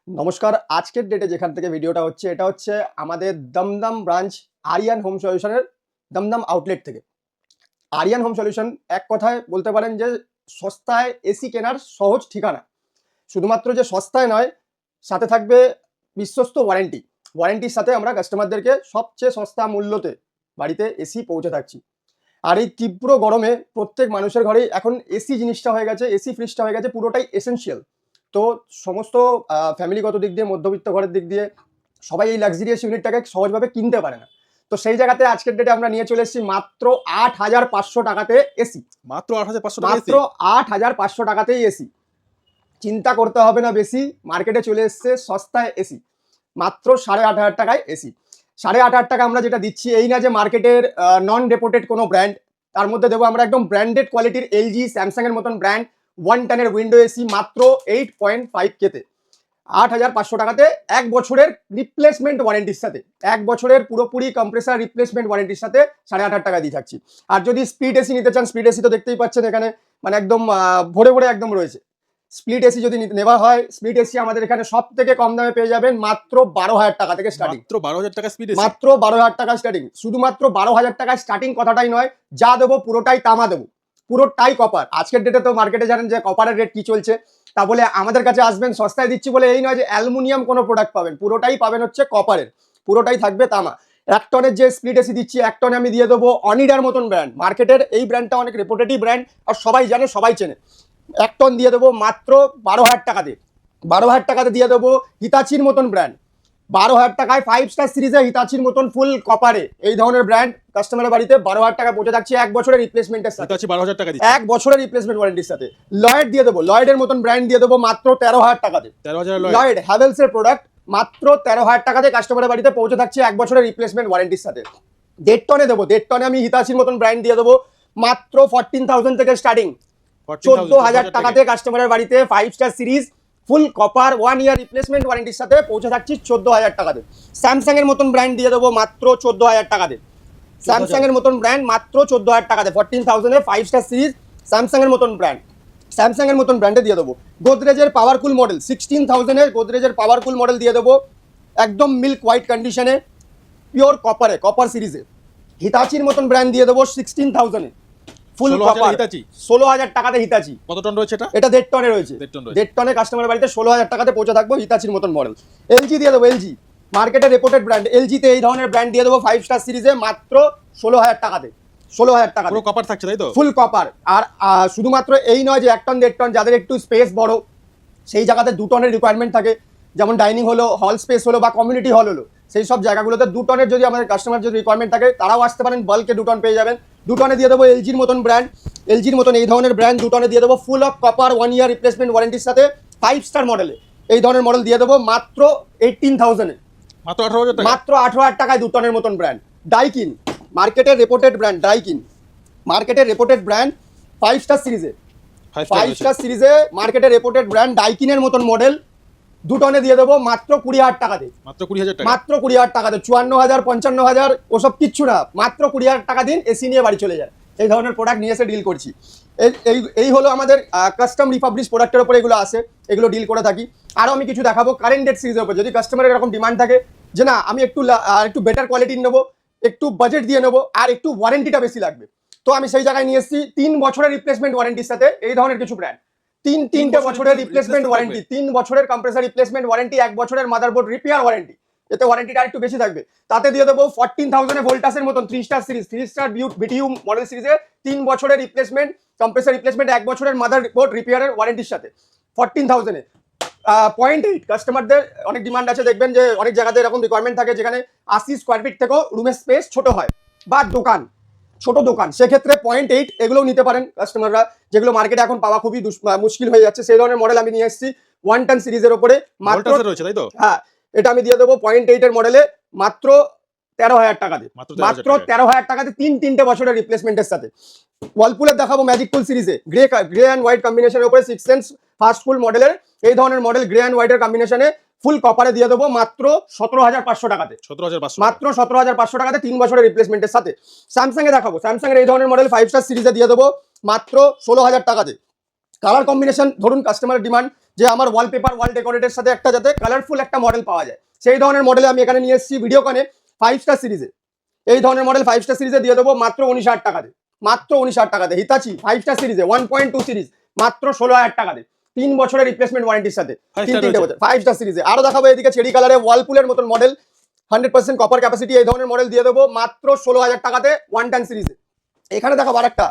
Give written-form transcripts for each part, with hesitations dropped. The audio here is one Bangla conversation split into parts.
নমস্কার। আজকের ডেটে যেখান থেকে ভিডিওটা হচ্ছে এটা হচ্ছে আমাদের দমদম ব্রাঞ্চ আরিয়ান হোম সলিউশনের দমদম আউটলেট থেকে। আরিয়ান হোম সলিউশন এক কথায় বলতে পারেন যে সস্তায় এসি কেনার সহজ ঠিকানা। শুধুমাত্র যে সস্তায় নয়, সাথে থাকবে বিশ্বস্ত ওয়ারেন্টি। ওয়ারেন্টির সাথে আমরা কাস্টমারদেরকে সবচেয়ে সস্তা মূল্যতে বাড়িতে এসি পৌঁছে থাকছি। আর এই তীব্র গরমে প্রত্যেক মানুষের ঘরেই এখন এসি জিনিসটা হয়ে গেছে, এসি ফ্রিজটা হয়ে গেছে পুরোটাই এসেনশিয়াল। তো সমস্ত ফ্যামিলিগত দিক দিয়ে, মধ্যবিত্ত ঘরের দিক দিয়ে সবাই এই লাক্সারিয়াস ইউনিটটাকে সহজভাবে কিনতে পারে না। তো সেই জায়গাতে আজকের ডেটে আমরা নিয়ে চলে এসেছি মাত্র ৮৫০০ টাকাতে এসি। মাত্র ৮৫০০ টাকা মাত্র ৮৫০০ টাকাতেই এসি। চিন্তা করতে হবে না বেশি, মার্কেটে চলে এসছে সস্তায় এসি মাত্র ৮৫০০ টাকায় এসি। ৮৫০০ টাকা আমরা যেটা দিচ্ছি এই না যে মার্কেটের নন রেপুটেড কোনো ব্র্যান্ড, তার মধ্যে দেবো আমরা একদম ব্র্যান্ডেড কোয়ালিটির এলজি, স্যামসাংয়ের মতন ব্র্যান্ড 1 টনের উইন্ডো এসি মাত্র 8.5K-তে ৮৫০০ টাকাতে 1 বছরের রিপ্লেসমেন্ট ওয়ারেন্টির সাথে, 1 বছরের পুরোপুরি কম্প্রেসার রিপ্লেসমেন্ট ওয়ারেন্টির সাথে ৮৫০০ টাকা দিয়ে থাকছি। আর যদি স্প্লিট এসি নিতে চান, স্প্লিট এসি তো দেখতেই পাচ্ছেন এখানে মানে একদম ভরে ভরে একদম রয়েছে। স্প্লিট এসি যদি নেওয়া হয়, স্প্লিট এসি আমাদের এখানে সব থেকে কম দামে পেয়ে যাবেন মাত্র ১২,০০০ টাকা থেকে স্টার্টিং। মাত্র ১২,০০০ টাকা স্পিড এসি, মাত্র ১২,০০০ টাকা স্টার্টিং। শুধুমাত্র ১২,০০০ টাকা স্টার্টিং কথাটাই নয়, যা দেবো পুরোটাই তামা দেবো, পুরোটাই কপার। আজকের ডেটে তো মার্কেটে জানেন যে কপারের রেট কি চলছে, তা বলে আমাদের কাছে আসবেন সস্তায় দিচ্ছি বলে এই নয় যে অ্যালুমিনিয়াম কোনো প্রোডাক্ট পাবেন, পুরোটাই পাবেন হচ্ছে কপারের, পুরোটাই থাকবে তামা। 1 টনের যে স্প্লিট এসি দিচ্ছি, 1 টনে আমি দিয়ে দেবো অনিডার মতন ব্র্যান্ড। মার্কেটের এই ব্র্যান্ডটা অনেক রেপুটেটিভ ব্র্যান্ড আর সবাই জানে, সবাই চেনে। 1 টন দিয়ে দেবো মাত্র ১২,০০০ টাকাতে। ১২,০০০ টাকাতে দিয়ে দেবো হিতাচির মতন ব্র্যান্ড। ১২,০০০ টাকায় 5 স্টার সিরিজে হিতাচির মতন ফুল কপারে এই ধরনের ব্র্যান্ড কাস্টমারের বাড়িতে ১২,০০০ টাকা পৌঁছে থাকছে 1 বছরের রিপ্লেসমেন্টের সাথে। হিতাচি ১২,০০০ টাকা দিচ্ছে, 1 বছরের রিপ্লেসমেন্ট ওয়ারেন্টির সাথে। লয়েড দিয়ে দেবো, লয়েডের মতন ব্র্যান্ড দিয়ে দেবো মাত্র ১৩,০০০ টাকাতে। ১৩,০০০ লয়েড হ্যাভেলসের প্রোডাক্ট মাত্র ১৩,০০০ টাকাতে কাস্টমারের বাড়িতে পৌঁছে থাকছে 1 বছরের রিপ্লেসমেন্ট ওয়ারেন্টির সাথে। ১.৫ টনে দেবো, ১.৫ টনে আমি হিতাচির মতন ব্র্যান্ড দিয়ে দেবো মাত্র 14,000 থেকে স্টার্টিং। ১৪,০০০ টাকাতে কাস্টমারের বাড়িতে 5 star series full copper 1 year replacement ওয়ারেন্টির সাথে পৌঁছে থাকছি ১৪,০০০ টাকাতে। স্যামসাং এর মতন ব্র্যান্ড দিয়ে দেবো মাত্র ১৪,০০০ টাকাতে। স্যামসাং এর মতন ব্র্যান্ড মাত্র ১৪,০০০ টাকাতে। 14,000 এ 5 স্টার সিরিজ স্যামসাং এর মতন ব্র্যান্ড, স্যামসাং এর মতন ব্র্যান্ডে দিয়ে দেবো। গোদরেজের পাওয়ারকুল মডেল 16,000 এর গোদরেজের পাওয়ারকুল মডেল দিয়ে দেবো একদম মিল্ক হোয়াইট কন্ডিশনে, পিওর কপারে, কপার সিরিজে। হিতাচির মতন ব্র্যান্ড দিয়ে দেবো 16,000 এ ফুল কপার, ১৬,০০০ টাকাতে হিতাচি। কত টন রয়েছে এটা? এটা ১.৫ টনে রয়েছে। ১.৫ টনে কাস্টমারের বাড়িতে ১৬,০০০ টাকাতে পৌঁছে থাকবো হিতাচির মতন মডেল। এলজি দিয়ে দেবো, এলজি মার্কেটের রেপুটেড ব্র্যান্ড। এলজিতে এই ধরনের ব্র্যান্ড দিয়ে দেবো 5 স্টার সিরিজে মাত্র ১৬,০০০ টাকাতে। ১৬,০০০ টাকা পুরো কপার থাকছে তাই তো? ফুল কপার। আর শুধুমাত্র এই নয় যে 1 টন 1.৫ টন, যাদের একটু স্পেস বড় সেই জায়গাতে 2 টনের রিকোয়ারমেন্ট থাকে, যেমন ডাইনিং হলো, হল স্পেস হলো বা কমিউনিটি হল হলো, সেই সব জায়গাগুলোতে 2 টনের যদি আমাদের কাস্টমার যদি রিকোয়ারমেন্ট থাকে তারাও আসতে পারেন, বাল্কে 2 টন পেয়ে যাবেন। 2 টনে দিয়ে দেবো এলজির মতন ব্র্যান্ড, এলজির মতন এই ধরনের ব্র্যান্ড 2 টনে দিয়ে দেবো full of copper 1 year replacement ওয়ারেন্টির সাথে 5 স্টার মডেলে এই ধরনের মডেল দিয়ে দেবো মাত্র 18,000 এ। মাত্র ১৮,০০০ টাকা, মাত্র 18,০০০ টাকায় 2 টনের মতন ব্র্যান্ড। ডাইকিন মার্কেটের রেপুটেড ব্র্যান্ড, ডাইকিন মার্কেটের রেপুটেড ব্র্যান্ড 5 স্টার সিরিজে, 5 স্টার সিরিজে মার্কেটের রেপুটেড ব্র্যান্ড ডাইকিনের মতন মডেল 2 টনে দিয়ে দেবো মাত্র 20,০০০ টাকাতে। মাত্র ২০,০০০ টাকা, মাত্র 20,০০০ টাকাতে। ৫৪,০০০ ৫৫,০০০ ওসব কিচ্ছু না, মাত্র 20,০০০ টাকা দিন, এসি নিয়ে বাড়ি চলে যায়। এই ধরনের প্রোডাক্ট নিয়ে এসে ডিল করছি। এই হলো আমাদের কাস্টম রিপাবলিশ প্রোডাক্টের উপরে এগুলো আসে, এগুলো ডিল করে থাকি। আরও আমি কিছু দেখাবো কারেন্ট ডেট সিরিজের উপর। যদি কাস্টমারের এরকম ডিমান্ড থাকে যে না আমি একটু বেটার কোয়ালিটির নেবো, একটু বাজেট দিয়ে নেবো আর একটু ওয়ারেন্টিটা বেশি লাগবে, তো আমি সেই জায়গায় নিয়ে এসেছি 3 বছরের রিপ্লেসমেন্ট ওয়ারেন্টির সাথে এই ধরনের কিছু ব্র্যান্ড। তিনটে বছরের রিপ্লেসমেন্ট ওয়ারেন্টি, 3 বছরের কম্প্রেসার রিপ্লেসমেন্ট ওয়ারেন্টি, 1 বছরের মাদারবোর্ড রিপেয়ার ওয়ারেন্টি, এতে ওয়ারেন্টিটা একটু বেশি থাকবে। তাতে দিয়ে দেবো 14,000 এ ভোল্টাসের মতন 3 star series, 3 star BTU model সিরিজে 3 বছরের রিপ্লেসমেন্ট কম্প্রেসার রিপ্লেসমেন্ট, 1 বছরের মাদারবোর্ড রিপেয়ারের ওয়ারেন্টির সাথে 14,000 এ। 0.8 কাস্টমারদের অনেক ডিমান্ড আছে, দেখবেন যে অনেক জায়গাতে এরকম রিকোয়ারমেন্ট থাকে যেখানে 80 স্কোয়ার ফিট থেকেও রুমের স্পেস ছোট হয় বা দোকান, ছোট দোকান, সেক্ষেত্রে 0.8 এগুলোও নিতে পারেন কাস্টমাররা, যেগুলো মার্কেটে এখন পাওয়া খুবই মুশকিল হয়ে যাচ্ছে। সেই ধরনের মডেল আমি নিয়ে এসেছি 1 টন সিরিজের ওপরে মাত্র রয়েছে তাই তো? হ্যাঁ, এটা আমি দিয়ে দেবো 0.8 এর মডেলে মাত্র 13,০০০ টাকাতে। মাত্র 13,০০০ টাকাতে 3 বছরের রিপ্লেসমেন্টের সাথে। ওয়ালপুলের দেখাবো ম্যাজিক কুল সিরিজে গ্রে অ্যান্ড হোয়াইট কম্বিনেশনের উপরে 6 সেন্স ফাস্ট কুল মডেলের এই ধরনের মডেল গ্রে অ্যান্ড হোয়াইটের কম্বিনেশনে ফুল কপারে দিয়ে দেবো মাত্র 17,৫০০ টাকাতে। ১৭,৫০০ মাত্র 17,৫০০ টাকাতে 3 বছরের রিপ্লেসমেন্টের সাথে। স্যামসাং এ দেখাবো, স্যামসাং এর এই ধরনের মডেল 5 স্টার সিরিজে দিয়ে দেবো মাত্র 16,০০০ টাকাতে। কালার কম্বিনেশন ধরুন কাস্টমারের ডিমান্ড যে আমার ওয়ালপেপার ওয়াল ডেকোরেটের সাথে একটা যাতে কালারফুল একটা মডেল পাওয়া যায়, সেই ধরনের মডেলে আমি এখানে নিয়ে এসেছি ভিডিওকনে 5 স্টার সিরিজে। এই ধরনের মডেল 5 স্টার সিরিজে দিয়ে দেবো মাত্র 19,000 টাকাতে, মাত্র 19,000 টাকাতে। হিতাচি 5 স্টার সিরিজে 1.2 সিরিজ মাত্র 16,000 টাকাতে, 3 বছরের রিপ্লেসমেন্ট ওয়ারেন্টির সাথে, 5 স্টার সিরিজে। আরো দেখাবো এদিকে চেরি কালারে ওয়ালপুলের মতন মডেল 100% কপার ক্যাপাসিটি, এই ধরনের মডেল দিয়ে দেবো মাত্র 16,000 টাকাতে 110 সিরিজে। এখানে দেখাবো আরেকটা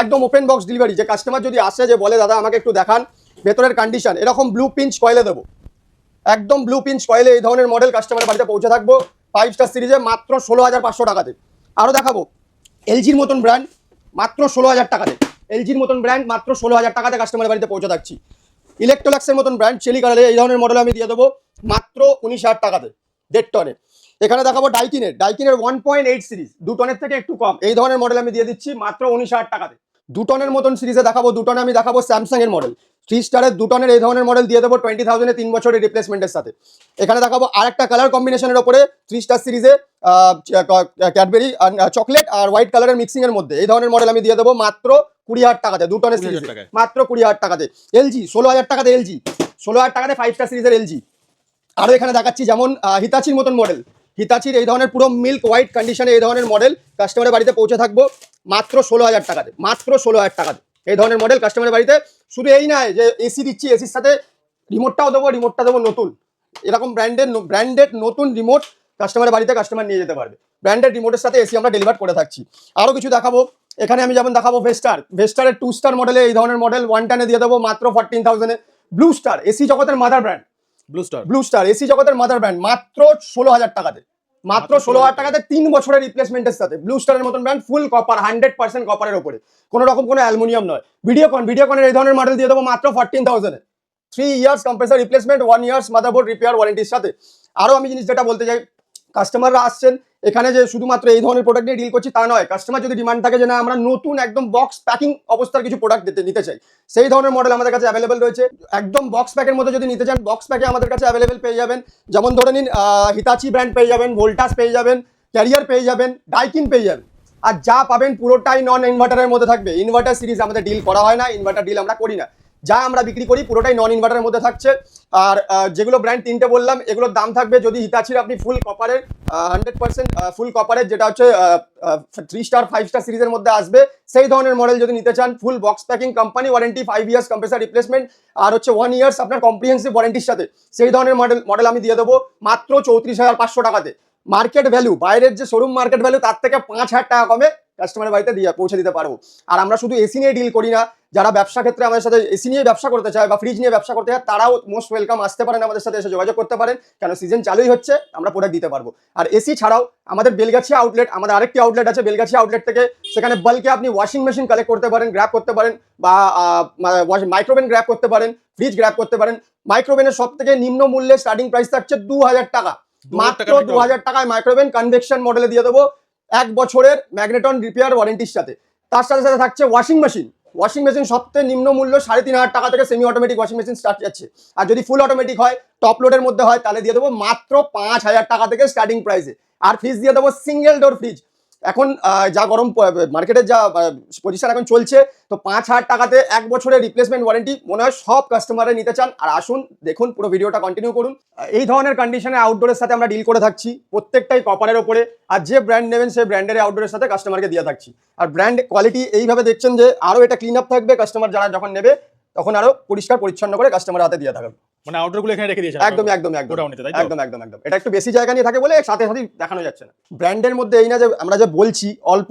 একদম ওপেন বক্স ডেলিভারি, যে কাস্টমার যদি আসে যে বলে দাদা আমাকে একটু দেখান ভেতরের কন্ডিশন, এরকম ব্লু পিঞ্চ কয়েলে দেবো, একদম ব্লু পিঞ্চ কয়েলে এই ধরনের মডেল কাস্টমারের বাড়িতে পৌঁছে থাকবো 5 স্টার সিরিজে মাত্র 16,500 টাকাতে। আরো দেখাবো এলজির মতন ব্র্যান্ড মাত্র 16,000 টাকাতে, এলজির মতন ব্র্যান্ড মাত্র 16,000 টাকাতে কাস্টমারের বাড়িতে পৌঁছে থাকছি। ইলেকট্রোলাক্সের মতন ব্র্যান্ড চেলি কালারে এই ধরনের মডেল আমি দিয়ে দেবো মাত্র 19,000 টাকাতে 1.5 টনে। এখানে দেখাবো ডাইকিনের 1.8 সিরিজ 2 টনের থেকে একটু কম, এই ধরনের মডেল আমি দিয়ে দিচ্ছি মাত্র 19,000 টাকাতে। 2 টনের মতন সিরিজে দেখাবো, 2 টনে আমি দেখাবো স্যামসাং এর মডেল 3 স্টারের 2 টনের এই ধরনের মডেল দিয়ে দেবো 20,000 3 বছরের রিপ্লেসমেন্টের সাথে। এখানে দেখাবো আরেকটা কালার কম্বিনেশনের ওপরে 3 স্টার সিরিজে ক্যাডবেরি চকলেট আর হোয়াইট কালারের মিক্সিং এর মধ্যে এই ধরনের মডেল আমি দিয়ে দেবো মাত্র 20,000 টাকাতে, 2 টনের সিরিজে মাত্র 20,000 টাকাতে। এলজি 16,000 টাকাতে, এলজি 16,000 টাকাতে 5 স্টার সিরিজের এলজি। আরো এখানে দেখাচ্ছি যেমন হিতাচির মতন মডেল, হিতাচির এই ধরনের পুরো মিল্ক হোয়াইট কন্ডিশনে এই ধরনের মডেল কাস্টমারের বাড়িতে পৌঁছে থাকবো মাত্র 16,000 টাকাতে, মাত্র 16,000 টাকাতে এই ধরনের মডেল কাস্টমারের বাড়িতে। শুধু এই নয় যে এসি দিচ্ছি, এসির সাথে রিমোটটাও দেবো, রিমোটটা দেবো নতুন, এরকম ব্র্যান্ডেড নতুন রিমোট কাস্টমারের বাড়িতে কাস্টমার নিয়ে যেতে পারবে। ব্র্যান্ডেড রিমোটের সাথে এসি আমরা ডেলিভার করে থাকছি। আরো কিছু দেখাবো, এখানে আমি যেমন দেখাবো ভেস্টারের 2 স্টার মডেলে এই ধরনের মডেল 1 টনে দিয়ে দেবো মাত্র 14,000 এ। ব্লু স্টার এসি জগতের mother brand, blue star AC জগতের মাদার ব্র্যান্ড মাত্র 16,000 টাকাতে, মাত্র 16,000 টাকাতে 3 বছরের রিপ্লেসমেন্টের সাথে। ব্লু স্টারের মতন ব্র্যান্ড ফুল কপার 100% কপারের উপরে, কোনো রকম কোনো অ্যালুমিনিয়াম নয়। ভিডিওকনের এই ধরনের মডেল দিয়ে দেবো মাত্র 14,000 এ, 3 years compressor replacement, 1 years motherboard repair ওয়ারেন্টির সাথে। আরো আমি জিনিস যেটা বলতে চাই, কাস্টমাররা আসছেন এখানে যে শুধুমাত্র এই ধরনের প্রোডাক্ট নিয়ে ডিল করছি তা নয়, কাস্টমার যদি ডিমান্ড থাকে যে না আমরা নতুন একদম বক্স প্যাকিং অবস্থার কিছু প্রোডাক্ট নিতে চাই, সেই ধরনের মডেল আমাদের কাছে অ্যাভেলেবেল রয়েছে। একদম বক্স প্যাকের মধ্যে যদি নিতে চান, বক্স প্যাকে আমাদের কাছে অ্যাভেলেবেল পেয়ে যাবেন। যেমন ধরে নিন হিতাচি ব্র্যান্ড পেয়ে যাবেন, ভোল্টাস পেয়ে যাবেন, ক্যারিয়ার পেয়ে যাবেন, ডাইকিন পেয়ে যাবেন। আর যা পাবেন পুরোটাই নন ইনভার্টারের মধ্যে থাকবে। ইনভার্টার সিরিজ আমাদের ডিল করা হয় না, ইনভার্টার ডিল আমরা করি না, যা আমরা বিক্রি করি পুরোটাই নন ইনভার্টারের মধ্যে থাকছে। আর যেগুলো ব্র্যান্ড 3টে বললাম এগুলোর দাম থাকবে, যদি হিতাচির আপনি ফুল কপারের 100% ফুল কপারের যেটা হচ্ছে 3 স্টার 5 স্টার সিরিজের মধ্যে আসবে, সেই ধরনের মডেল যদি নিতে চান full box packing company warranty 5 years compressor replacement আর হচ্ছে 1 ইয়ার্স আপনার কম্প্রিহেন্সিভ ওয়ারেন্টির সাথে, সেই ধরনের মডেল আমি দিয়ে দেবো মাত্র 34,500 টাকাতে। মার্কেট ভ্যালু, বাইরের যে শোরুম মার্কেট ভ্যালু তার থেকে 5,000 টাকা কমে কাস্টমারের বাড়িতে পৌঁছে দিতে পারবো। আর আমরা শুধু এসি নিয়ে ডিল করি না, যারা ব্যবসা ক্ষেত্রে আমাদের সাথে এসি নিয়ে ব্যবসা করতে চায় বা ফ্রিজ নিয়ে ব্যবসা করতে চায় তারাও মোস্ট ওয়েলকাম, আসতে পারেন আমাদের সাথে, এসে যোগাযোগ করতে পারেন, কেন সিজন চালুই হচ্ছে, আমরা প্রোডাক্ট দিতে পারবো। আর এসি ছাড়াও আমাদের বেলগাছিয়া আউটলেট, আমাদের আরেকটি আউটলেট আছে বেলগাছিয়া আউটলেট থেকে, সেখানে বাল্কে আপনি ওয়াশিং মেশিন কালেক্ট করতে পারেন, গ্র্যাব করতে পারেন, বা মাইক্রোওভেন গ্র্যাব করতে পারেন, ফ্রিজ গ্র্যাব করতে পারেন। মাইক্রোওভেনের সব থেকে নিম্ন মূল্যে স্টার্টিং প্রাইস থাকছে 2,000 টাকা, মাত্র 2,000 টাকায় মাইক্রোওভেন কনভেকশন মডেলে দিয়ে দেবো 1 বছরের ম্যাগনেটন রিপেয়ার ওয়ারেন্টির সাথে। তার সাথে সাথে থাকছে ওয়াশিং মেশিন সবথেকে নিম্ন মূল্য 3,500 টাকা থেকে semi automatic washing machine start যাচ্ছে। আর যদি ফুল অটোমেটিক হয়, টপ লোডের মধ্যে হয়, তাহলে দিয়ে দেবো মাত্র 5,000 টাকা থেকে স্টার্টিং প্রাইসে। আর ফ্রিজ দিয়ে দেবো সিঙ্গেল ডোর ফ্রিজ। এখন যা গরম মার্কেটের যা পজিশন এখন চলছে, তো 5,000 টাকাতে 1 বছরের রিপ্লেসমেন্ট ওয়ারেন্টি মনে হয় সব কাস্টমাররা নিতে চান। আর আসুন দেখুন, পুরো ভিডিওটা কন্টিনিউ করুন। এই ধরনের কন্ডিশনে আউটডোরের সাথে আমরা ডিল করে থাকছি, প্রত্যেকটাই কপারের ওপরে। আর যে ব্র্যান্ড নেবেন সেই ব্র্যান্ডের আউটডোরের সাথে কাস্টমারকে দিয়ে থাকছি। আর ব্র্যান্ড কোয়ালিটি এইভাবে দেখছেন যে আরও এটা ক্লিন আপ থাকবে, কাস্টমার যারা যখন নেবে তখন আরো পরিষ্কার পরিচ্ছন্ন করে কাস্টমার হাতে দিয়ে থাকবে। মানে আউটডোর গুলো এখানে রেখে দিয়েছেন একদম। এটা একটু বেশি জায়গা নিয়ে থাকে বলে সাথে সাথে দেখানো যাচ্ছে না। ব্র্যান্ডের মধ্যে এই না যে আমরা যে বলছি অল্প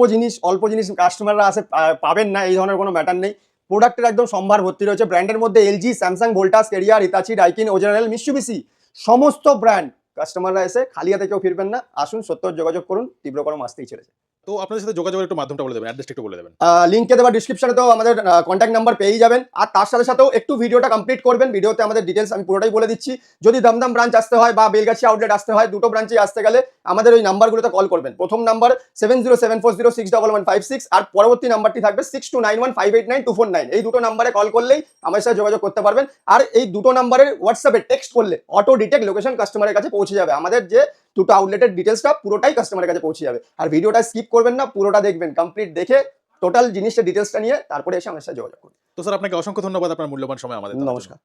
জিনিস কাস্টমাররা আসে পাবেন না, এই ধরনের কোনো ম্যাটার নেই। প্রোডাক্টের একদম সম্ভার ভর্তি রয়েছে। ব্র্যান্ডের মধ্যে LG, Samsung, Voltas, Carrier, Hitachi, Daikin, O General, Mitsubishi সমস্ত ব্র্যান্ড। কাস্টমাররা এসে খালি হাতে কেউ ফিরবেন না, আসুন সত্তর যোগাযোগ করুন, তীব্রকরম আসতেই চলেছে। তো আপনাদের সাথে যোগাযোগের একটু মাধ্যমটা বলে দেবেন, অ্যাড্রেসটা একটু বলে দেবেন। লিঙ্কে দেওয়া ডিসক্রিপশনে তো আমাদের কন্ট্যাক্ট নাম্বার পেয়েই যাবেন। আর তার সাথে সাথেও একটু ভিডিওটা কমপ্লিট করবেন, ভিডিওতে আমাদের ডিটেলস আমি পুরোটাই বলে দিচ্ছি। যদি দমদম ব্রাঞ্চ আসতে হয় বা বেলগাছিয়া আউটলেট আসতে হয়, দুটো ব্রাঞ্চেই আসতে গেলে আমাদের ওই নাম্বারগুলোতে কল করবেন। প্রথম নাম্বার 7074061156 আর পরবর্তী নাম্বারটি থাকবে 6291589249। এই দুটো নাম্বারে কল করলেই আমার সাথে যোগাযোগ করতে পারবেন। আর এই দুটো নাম্বারের হোয়াটসঅ্যাপে টেক্সট করলে অটো ডিটেক্ট লোকেশন কাস্টমারের কাছে পৌঁছে যাবে। আমাদের যে দুটো আউটলেটের ডিটেলসটা পুরোটাই কাস্টমারের কাছে পৌঁছে যাবে। আর ভিডিওটা স্কিপ করবেন না, পুরোটা দেখবেন, কমপ্লিট দেখে টোটাল জিনিসটা ডিটেলসটা নিয়ে তারপরে এসে আমার সাথে যোগাযোগ করুন। তো স্যার আপনাকে অসংখ্য ধন্যবাদ আপনার মূল্যবান সময় আমাদের। নমস্কার।